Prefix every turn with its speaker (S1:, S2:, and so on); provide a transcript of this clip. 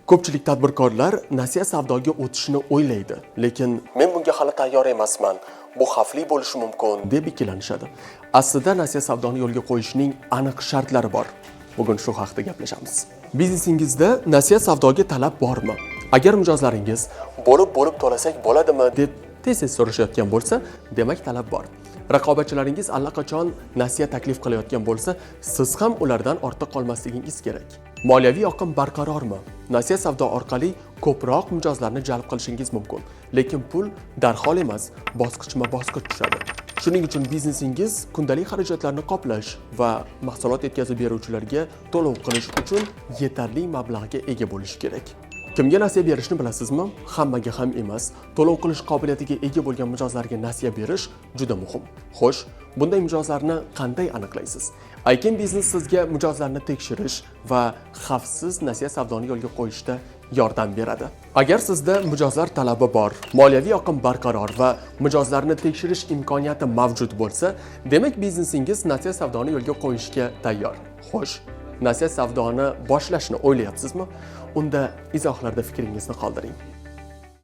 S1: Ko'pchilik tadbirkorlar nasiya savdoga o'tishni o'ylaydi, lekin men bunga hali tayyor emasman. Bu xavfli bo'lishi mumkin deb ikkilanishadi. Aslida nasiya savdoni yo'lga qo'yishning aniq shartlari bor. Bugun shu haqida gaplashamiz. Biznesingizda nasiya savdoga talab bormi? Agar mijozlaringiz bo'lib to'lasak bo'ladimi deb tez so'rashayotgan bo'lsa, demak talab bor. Raqobatchilaringiz allaqachon nasiya taklif qilayotgan bo'lsa, siz ham ulardan ortda qolmasligingiz kerak. Moliyaviy oqim barqarormi? Nasiya savdo orqali ko'proq mijozlarni jalb qilishingiz mumkin, lekin pul darhol emas, bosqichma-bosqich tushadi. Shuning uchun biznesingiz kundalik xarajatlarni qoplash va mahsulot yetkazib beruvchilarga to'lov qilish uchun yetarli mablag'ga ega bo'lish kerak. Kimga nasiya berishni bilasizmi? Hammaga ham emas. To'lov qilish qobiliyatiga ega bo'lgan mijozlarga nasiya berish juda muhim. Xo'sh, bunday mijozlarni qanday aniqlaysiz? Ayken biznes sizga mijozlarni tekshirish va xavfsiz nasiya savdoni yo'lga qo'yishda yordam beradi. Agar sizda mijozlar talabi bor, moliyaviy oqim barqaror va mijozlarni tekshirish imkoniyati mavjud bo'lsa, demak biznesingiz nasiya savdoni yo'lga qo'yishga tayyor. Xo'sh, nasiya savdoni boshlashni o'ylayapsizmi? Unda izohlarda fikringizni qoldiring.